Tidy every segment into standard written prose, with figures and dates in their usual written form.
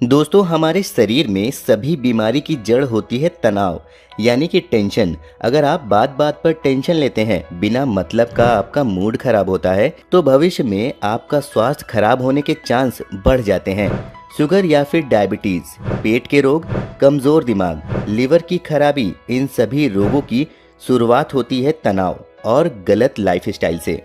दोस्तों, हमारे शरीर में सभी बीमारी की जड़ होती है तनाव, यानी कि टेंशन। अगर आप बात बात पर टेंशन लेते हैं, बिना मतलब का आपका मूड खराब होता है, तो भविष्य में आपका स्वास्थ्य खराब होने के चांस बढ़ जाते हैं। शुगर या फिर डायबिटीज, पेट के रोग, कमजोर दिमाग, लिवर की खराबी, इन सभी रोगों की शुरुआत होती है तनाव और गलत लाइफस्टाइल से।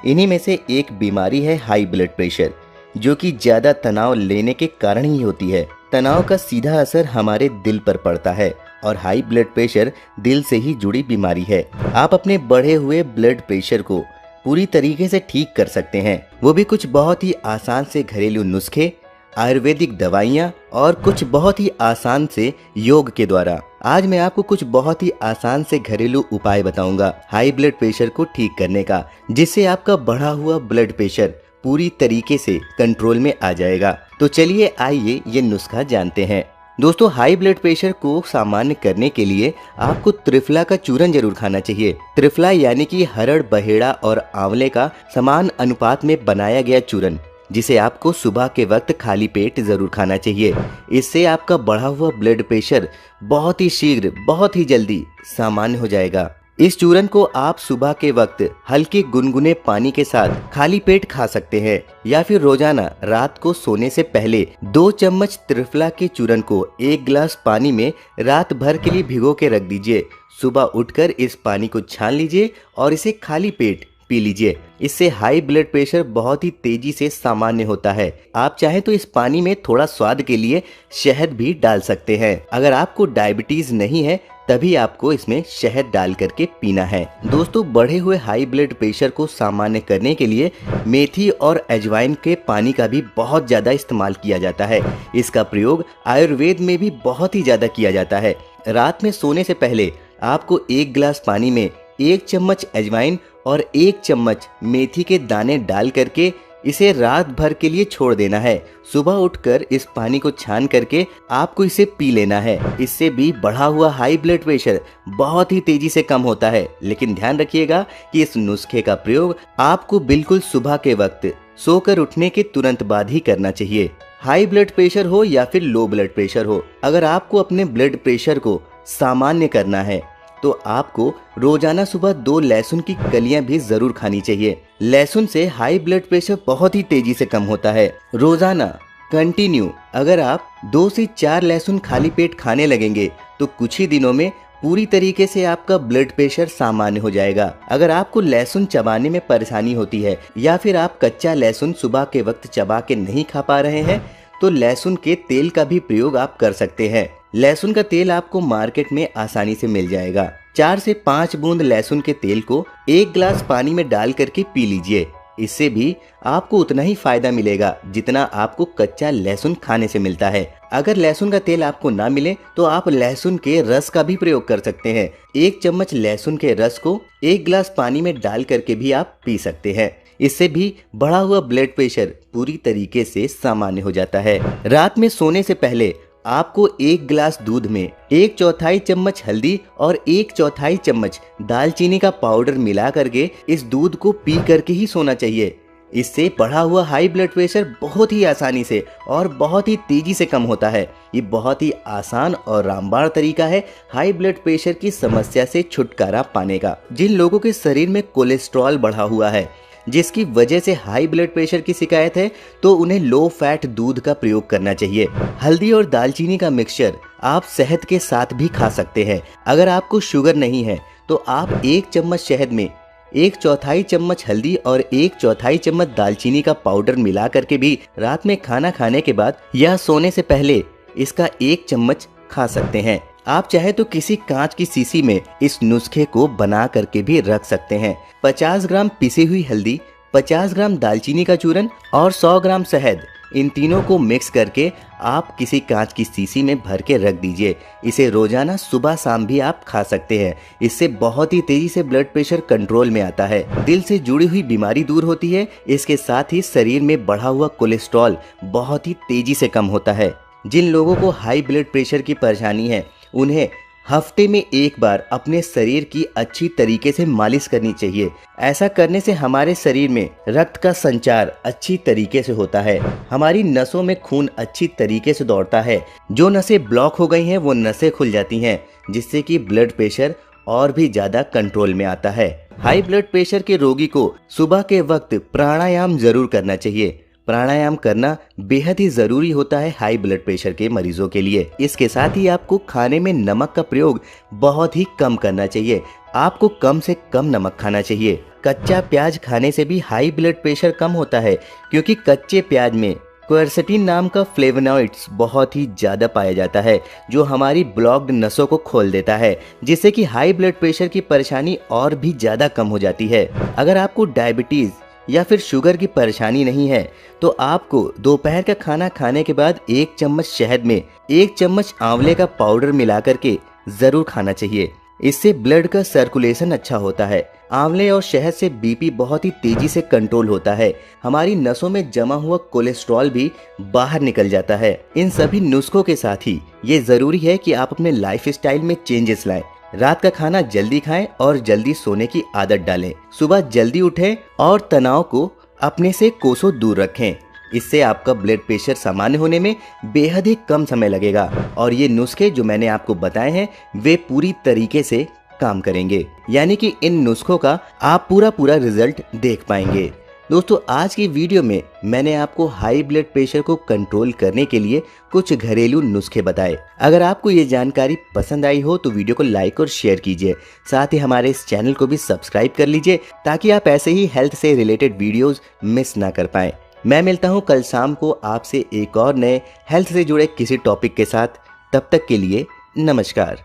इन्हीं में से एक बीमारी है हाई ब्लड प्रेशर, जो कि ज्यादा तनाव लेने के कारण ही होती है। तनाव का सीधा असर हमारे दिल पर पड़ता है और हाई ब्लड प्रेशर दिल से ही जुड़ी बीमारी है। आप अपने बढ़े हुए ब्लड प्रेशर को पूरी तरीके से ठीक कर सकते हैं, वो भी कुछ बहुत ही आसान से घरेलू नुस्खे, आयुर्वेदिक दवाइयाँ और कुछ बहुत ही आसान से योग के द्वारा। आज मैं आपको कुछ बहुत ही आसान से घरेलू उपाय बताऊंगा हाई ब्लड प्रेशर को ठीक करने का, जिससे आपका बढ़ा हुआ ब्लड प्रेशर पूरी तरीके से कंट्रोल में आ जाएगा। तो चलिए आइए ये नुस्खा जानते हैं। दोस्तों, हाई ब्लड प्रेशर को सामान्य करने के लिए आपको त्रिफला का चूरन जरूर खाना चाहिए। त्रिफला यानी कि हरड़, बहेड़ा और आंवले का समान अनुपात में बनाया गया चूरन, जिसे आपको सुबह के वक्त खाली पेट जरूर खाना चाहिए। इससे आपका बढ़ा हुआ ब्लड प्रेशर बहुत ही शीघ्र, बहुत ही जल्दी सामान्य हो जाएगा। इस चूरन को आप सुबह के वक्त हल्के गुनगुने पानी के साथ खाली पेट खा सकते हैं, या फिर रोजाना रात को सोने से पहले 2 चम्मच त्रिफला के चूरन को 1 गिलास पानी में रात भर के लिए भिगो के रख दीजिए। सुबह उठकर इस पानी को छान लीजिए और इसे खाली पेट पी लीजिए। इससे हाई ब्लड प्रेशर बहुत ही तेजी से सामान्य होता है। आप चाहें तो इस पानी में थोड़ा स्वाद के लिए शहद भी डाल सकते हैं। अगर आपको डायबिटीज नहीं है, तभी आपको इसमें शहद डाल करके पीना है। दोस्तों, बढ़े हुए हाई ब्लड प्रेशर को सामान्य करने के लिए मेथी और अजवाइन के पानी का भी बहुत ज्यादा इस्तेमाल किया जाता है। इसका प्रयोग आयुर्वेद में भी बहुत ही ज्यादा किया जाता है। रात में सोने से पहले आपको 1 गिलास पानी में 1 चम्मच अजवाइन और 1 चम्मच मेथी के दाने डाल करके इसे रात भर के लिए छोड़ देना है। सुबह उठकर इस पानी को छान करके आपको इसे पी लेना है। इससे भी बढ़ा हुआ हाई ब्लड प्रेशर बहुत ही तेजी से कम होता है। लेकिन ध्यान रखिएगा कि इस नुस्खे का प्रयोग आपको बिल्कुल सुबह के वक्त सोकर उठने के तुरंत बाद ही करना चाहिए। हाई ब्लड प्रेशर हो या फिर लो ब्लड प्रेशर हो, अगर आपको अपने ब्लड प्रेशर को सामान्य करना है तो आपको रोजाना सुबह 2 लहसुन की कलियां भी जरूर खानी चाहिए। लहसुन से हाई ब्लड प्रेशर बहुत ही तेजी से कम होता है। रोजाना कंटिन्यू अगर आप 2 से 4 लहसुन खाली पेट खाने लगेंगे तो कुछ ही दिनों में पूरी तरीके से आपका ब्लड प्रेशर सामान्य हो जाएगा। अगर आपको लहसुन चबाने में परेशानी होती है या फिर आप कच्चा लहसुन सुबह के वक्त चबा के नहीं खा पा रहे हैं, तो लहसुन के तेल का भी प्रयोग आप कर सकते हैं। लहसुन का तेल आपको मार्केट में आसानी से मिल जाएगा। 4 से 5 बूंद लहसुन के तेल को 1 गिलास पानी में डाल करके पी लीजिए। इससे भी आपको उतना ही फायदा मिलेगा जितना आपको कच्चा लहसुन खाने से मिलता है। अगर लहसुन का तेल आपको ना मिले तो आप लहसुन के रस का भी प्रयोग कर सकते हैं। 1 चम्मच लहसुन के रस को 1 गिलास पानी में डाल करके भी आप पी सकते हैं। इससे भी बढ़ा हुआ ब्लड प्रेशर पूरी तरीके से सामान्य हो जाता है। रात में सोने से पहले आपको 1 गिलास दूध में 1/4 चम्मच हल्दी और 1/4 चम्मच दालचीनी का पाउडर मिला करके इस दूध को पी करके ही सोना चाहिए। इससे बढ़ा हुआ हाई ब्लड प्रेशर बहुत ही आसानी से और बहुत ही तेजी से कम होता है। ये बहुत ही आसान और रामबाण तरीका है हाई ब्लड प्रेशर की समस्या से छुटकारा पाने का। जिन लोगों के शरीर में कोलेस्ट्रॉल बढ़ा हुआ है, जिसकी वजह से हाई ब्लड प्रेशर की शिकायत है, तो उन्हें लो फैट दूध का प्रयोग करना चाहिए। हल्दी और दालचीनी का मिक्सचर आप शहद के साथ भी खा सकते हैं। अगर आपको शुगर नहीं है तो आप 1 चम्मच शहद में 1/4 चम्मच हल्दी और 1/4 चम्मच दालचीनी का पाउडर मिला करके भी रात में खाना खाने के बाद या सोने से पहले इसका 1 चम्मच खा सकते हैं। आप चाहे तो किसी कांच की शीशी में इस नुस्खे को बना करके भी रख सकते हैं। 50 ग्राम पिसी हुई हल्दी, 50 ग्राम दालचीनी का चूरन और 100 ग्राम शहद, इन तीनों को मिक्स करके आप किसी कांच की शीशी में भर के रख दीजिए। इसे रोजाना सुबह शाम भी आप खा सकते हैं। इससे बहुत ही तेजी से ब्लड प्रेशर कंट्रोल में आता है। दिल से जुड़ी हुई बीमारी दूर होती है। इसके साथ ही शरीर में बढ़ा हुआ कोलेस्ट्रॉल बहुत ही तेजी से कम होता है। जिन लोगों को हाई ब्लड प्रेशर की परेशानी है, उन्हें हफ्ते में एक बार अपने शरीर की अच्छी तरीके से मालिश करनी चाहिए। ऐसा करने से हमारे शरीर में रक्त का संचार अच्छी तरीके से होता है, हमारी नसों में खून अच्छी तरीके से दौड़ता है, जो नसें ब्लॉक हो गई हैं वो नसें खुल जाती हैं, जिससे कि ब्लड प्रेशर और भी ज्यादा कंट्रोल में आता है। हाई ब्लड प्रेशर के रोगी को सुबह के वक्त प्राणायाम जरूर करना चाहिए। प्राणायाम करना बेहद ही जरूरी होता है हाई ब्लड प्रेशर के मरीजों के लिए। इसके साथ ही आपको खाने में नमक का प्रयोग बहुत ही कम करना चाहिए। आपको कम से कम नमक खाना चाहिए। कच्चा प्याज खाने से भी हाई ब्लड प्रेशर कम होता है, क्योंकि कच्चे प्याज में क्वेरसेटिन नाम का फ्लेवोनॉइड्स बहुत ही ज्यादा पाया जाता है, जो हमारी ब्लॉक्ड नसों को खोल देता है, जिससे कि हाई ब्लड प्रेशर की परेशानी और भी ज्यादा कम हो जाती है। अगर आपको डायबिटीज या फिर शुगर की परेशानी नहीं है तो आपको दोपहर का खाना खाने के बाद 1 चम्मच शहद में 1 चम्मच आंवले का पाउडर मिला करके जरूर खाना चाहिए। इससे ब्लड का सर्कुलेशन अच्छा होता है। आंवले और शहद से बीपी बहुत ही तेजी से कंट्रोल होता है। हमारी नसों में जमा हुआ कोलेस्ट्रॉल भी बाहर निकल जाता है। इन सभी नुस्खों के साथ ही ये जरूरी है कि आप अपने लाइफस्टाइल में चेंजेस लाएं। रात का खाना जल्दी खाएं और जल्दी सोने की आदत डालें। सुबह जल्दी उठें और तनाव को अपने से कोसों दूर रखें। इससे आपका ब्लड प्रेशर सामान्य होने में बेहद ही कम समय लगेगा और ये नुस्खे जो मैंने आपको बताए हैं वे पूरी तरीके से काम करेंगे, यानी कि इन नुस्खों का आप पूरा रिजल्ट देख पाएंगे। दोस्तों, आज की वीडियो में मैंने आपको हाई ब्लड प्रेशर को कंट्रोल करने के लिए कुछ घरेलू नुस्खे बताए। अगर आपको ये जानकारी पसंद आई हो तो वीडियो को लाइक और शेयर कीजिए। साथ ही हमारे इस चैनल को भी सब्सक्राइब कर लीजिए, ताकि आप ऐसे ही हेल्थ से रिलेटेड वीडियोस मिस ना कर पाएं। मैं मिलता हूँ कल शाम को आपसे एक और नए हेल्थ से जुड़े किसी टॉपिक के साथ। तब तक के लिए नमस्कार।